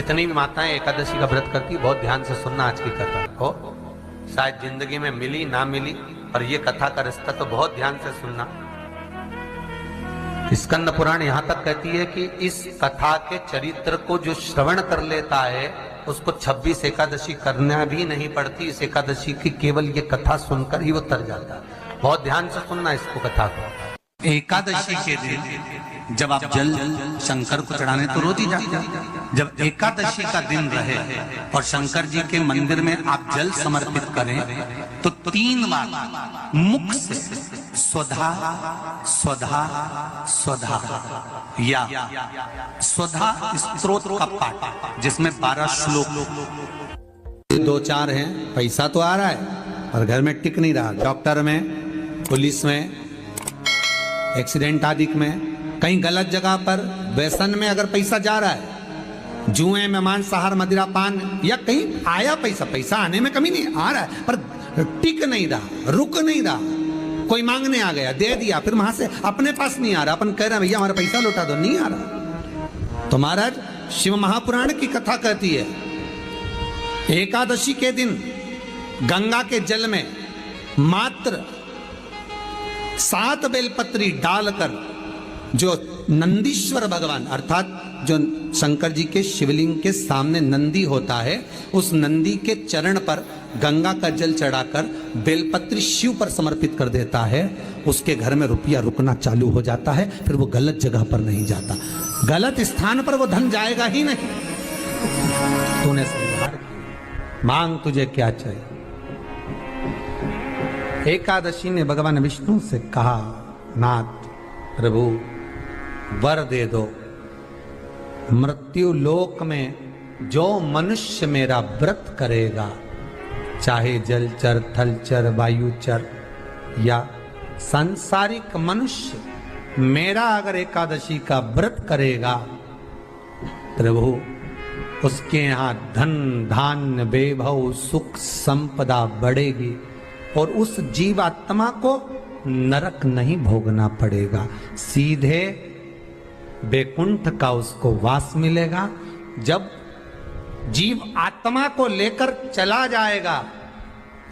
जितनी भी माताएं एकादशी का व्रत करती बहुत ध्यान से सुनना आज की कथा को। शायद जिंदगी में मिली ना मिली, और ये कथा का रिश्ता तो बहुत ध्यान से सुनना। स्कंद पुराण यहां तक कहती है कि इस कथा के चरित्र को जो श्रवण कर लेता है उसको 26 एकादशी करना भी नहीं पड़ती। इस एकादशी की केवल ये कथा सुनकर ही वो तर जाता है। बहुत ध्यान से सुनना इसको, कथा को। एकादशी के दिन जब आप जल शंकर को चढ़ाने तो रोज ही जाते हैं। जब एकादशी का दिन रहे और शंकर जी के मंदिर में आप जल समर्पित करें तो 3 बार मुख से स्वधा स्वधा स्वधा या स्वधा स्तोत्र का पाठ, जिसमें 12 श्लोक। 2-4 हैं, पैसा तो आ रहा है और घर में टिक नहीं रहा। डॉक्टर में, पुलिस में, एक्सीडेंट आदि में, कहीं गलत जगह पर, व्यसन में अगर पैसा जा रहा है, जुए में, मांसाहार, मदिरा पान, या कहीं आया पैसा आने में कमी नहीं, आ रहा है पर टिक नहीं रहा, रुक नहीं रहा। कोई मांगने आ गया, दे दिया, फिर वहां से अपने पास नहीं आ रहा, अपन कह रहे हैं भैया हमारा पैसा लौटा दो, नहीं आ रहा। तो महाराज शिव महापुराण की कथा कहती है एकादशी के दिन गंगा के जल में मात्र 7 बेलपत्री डालकर जो नंदीश्वर भगवान अर्थात जो शंकर जी के शिवलिंग के सामने नंदी होता है, उस नंदी के चरण पर गंगा का जल चढ़ाकर बेलपत्री शिव पर समर्पित कर देता है, उसके घर में रुपया रुकना चालू हो जाता है। फिर वो गलत जगह पर नहीं जाता, गलत स्थान पर वो धन जाएगा ही नहीं। तूने स्वीकार किया, मांग तुझे क्या चाहिए। एकादशी ने भगवान विष्णु से कहा, नाथ प्रभु वर दे दो, मृत्यु लोक में जो मनुष्य मेरा व्रत करेगा, चाहे जलचर, थलचर, वायुचर या सांसारिक मनुष्य, मेरा अगर एकादशी का व्रत करेगा, प्रभु उसके यहाँ धन धान्य वैभव सुख संपदा बढ़ेगी और उस जीवात्मा को नरक नहीं भोगना पड़ेगा, सीधे बैकुंठ का उसको वास मिलेगा। जब जीव आत्मा को लेकर चला जाएगा,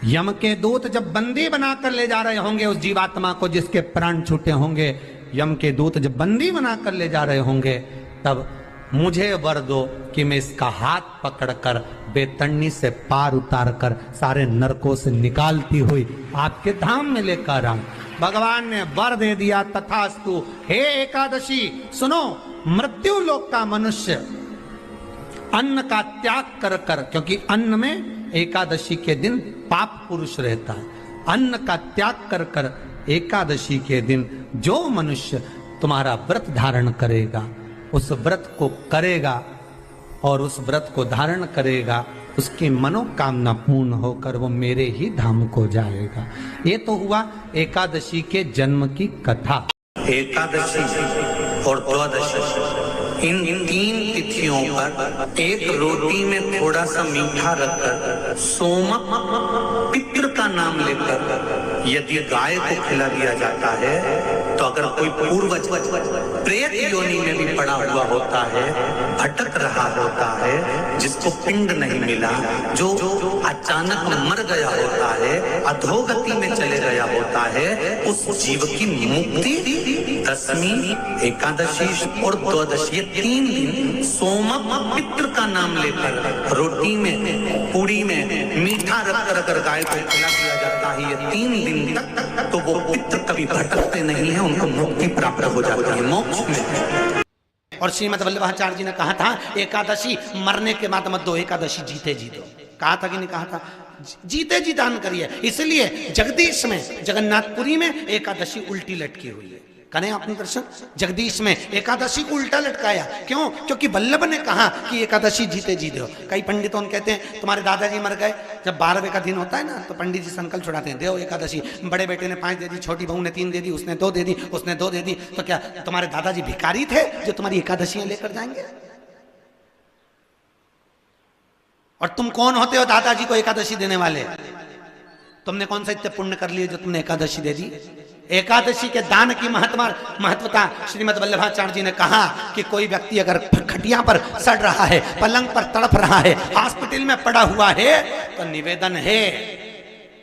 यम के दूत जब बंदी बनाकर ले जा रहे होंगे उस जीवात्मा को जिसके प्राण छूटे होंगे, यम के दूत जब बंदी बनाकर ले जा रहे होंगे, तब मुझे वर दो कि मैं इसका हाथ पकड़कर बेतन्नी से पार उतार कर सारे नरकों से निकालती हुई आपके धाम में लेकर आऊं। भगवान ने वर दे दिया, तथास्तु। हे एकादशी सुनो, मृत्यु लोक का मनुष्य अन्न का त्याग कर कर, क्योंकि अन्न में एकादशी के दिन पाप पुरुष रहता है, अन्न का त्याग कर कर एकादशी के दिन जो मनुष्य तुम्हारा व्रत धारण करेगा, उस व्रत को करेगा और उस व्रत को धारण करेगा, उसकी मनोकामना पूर्ण होकर वो मेरे ही धाम को जाएगा। ये तो हुआ एकादशी के जन्म की कथा। एकादशी और द्वादशी इन 3 तिथियों पर एक रोटी में थोड़ा सा मीठा रखकर सोमक पितृ का नाम लेकर यदि गाय को खिला दिया जाता है, तो अगर कोई पूर्वज प्रेत योनि में भी पड़ा हुआ होता है, भटक रहा होता है, जिसको पिंड नहीं मिला, जो अचानक मर गया होता है, अधोगति में चले गया होता है, उस जीव की मुक्ति दशमी, एकादशी और द्वादशी, ये 3 दिन सोमक पितृ का नाम लेकर रोटी में, पूड़ी में मीठा रखकर अगर गाय को खिला दिया जाता है, ये 3 दिन तक, तो वो पितृ कभी भटकते नहीं है, उनको मुक्ति प्राप्त हो जाती है, मोक्ष में। और श्रीमद वल्लभाचार्य जी ने कहा था एकादशी मरने के बाद मत दो, एकादशी जीते जी दो। कहा था कि नहीं कहा था? जीते जी दान करिए। इसलिए जगदीश में, जगन्नाथपुरी में एकादशी उल्टी लटकी हुई है। करें आपने दर्शन, जगदीश में एकादशी को उल्टा लटकाया। क्यों? क्योंकि वल्लभ ने कहा कि एकादशी जीते जी दो। कई पंडितों कहते हैं तुम्हारे दादाजी मर गए, जब 12वें का दिन होता है ना, तो पंडित जी संकल्प छुड़ाते हैं, दो एकादशी। बड़े बेटे ने 5 दे दी, छोटी बहू ने 3 दे दी, उसने 2 दे दी, उसने 2 दे दी, तो क्या तुम्हारे दादाजी भिखारी थे जो तुम्हारी एकादशियां लेकर जाएंगे? और तुम कौन होते हो दादाजी को एकादशी देने वाले? तुमने कौन सा इतने पुण्य कर लिए जो तुमने एकादशी दे दी? एकादशी के दान की महत्वता श्रीमद् वल्लभाचार्य जी ने कहा कि कोई व्यक्ति अगर खटिया पर सड़ रहा है, पलंग पर तड़प रहा है, हॉस्पिटल में पड़ा हुआ है, तो निवेदन है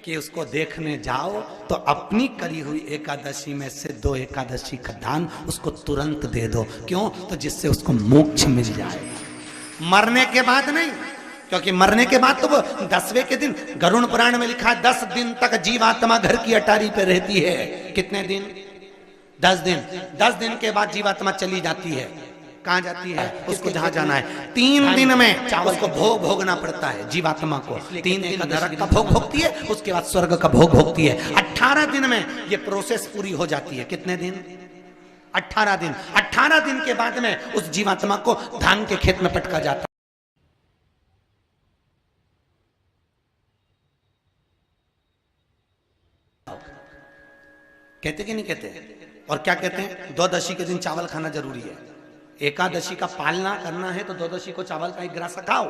कि उसको देखने जाओ तो अपनी करी हुई एकादशी में से 2 एकादशी का दान उसको तुरंत दे दो। क्यों? तो जिससे उसको मोक्ष मिल जाए, मरने के बाद नहीं। क्योंकि मरने के बाद तो वो 10वें के दिन, गरुड़ पुराण में लिखा है 10 दिन तक जीवात्मा घर की अटारी पे रहती है। कितने दिन? 10 दिन। 10 दिन के बाद जीवात्मा चली जाती है। कहाँ जाती है? उसको जहां जाना है। 3 दिन में उसको भोग भोगना पड़ता है जीवात्मा को। 3 दिन नरक का भोग भोगती है, उसके बाद स्वर्ग का भोग भोगती है। 18 दिन में ये प्रोसेस पूरी हो जाती है। कितने दिन? 18 दिन। 18 दिन के बाद में उस जीवात्मा को धान के खेत में पटका जाता है। कहते कि नहीं कहते? और क्या कहते हैं? द्वादशी के दिन चावल खाना जरूरी है। एकादशी का पालना करना है तो द्वादशी को चावल का 1 ग्रास खाओ,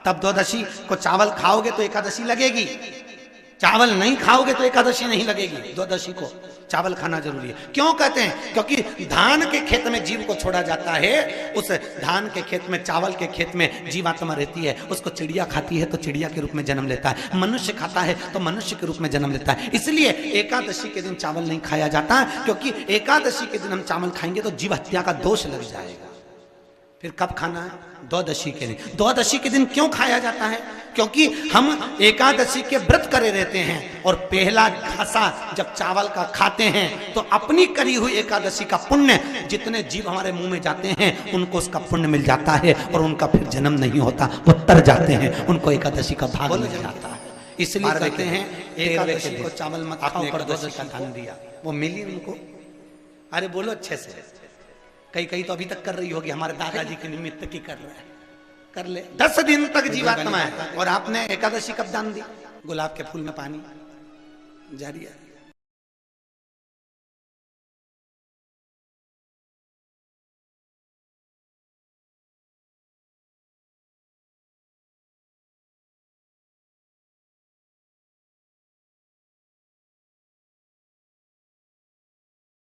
तब द्वादशी को चावल खाओगे तो एकादशी लगेगी। चावल नहीं खाओगे तो एकादशी नहीं लगेगी। द्वादशी को चावल खाना जरूरी है। क्यों कहते हैं? क्योंकि धान के खेत में जीव को छोड़ा जाता है, उस धान के खेत में, चावल के खेत में जीवात्मा रहती है। उसको चिड़िया खाती है तो चिड़िया के रूप में जन्म लेता है, मनुष्य खाता है तो मनुष्य के रूप में जन्म लेता है। इसलिए एकादशी के दिन चावल नहीं खाया जाता, क्योंकि एकादशी के दिन हम चावल खाएंगे तो जीव हत्या का दोष लग जाएगा। फिर कब खाना है? द्वादशी के दिन। द्वादशी के दिन क्यों खाया जाता है? क्योंकि हम एकादशी के व्रत करे रहते हैं और पहला घासा जब चावल का खाते हैं तो अपनी करी हुई एकादशी का पुण्य, जितने जीव हमारे मुंह में जाते हैं उनको उसका पुण्य मिल जाता है और उनका फिर जन्म नहीं होता, वो तर जाते हैं, उनको एकादशी का भाग मिल जाता है। इसलिए कहते हैं एकादशी को चावल मत खाओ, पर द्वादशी का दान दिया, वो मिली उनको। अरे बोलो अच्छे से। कई तो अभी तक कर रही होगी, हमारे दादाजी के निमित्त की कर रहा है, कर ले। 10 दिन तक जीवात्मा है और आपने एकादशी कब दान दी? गुलाब के फूल में पानी जारी है।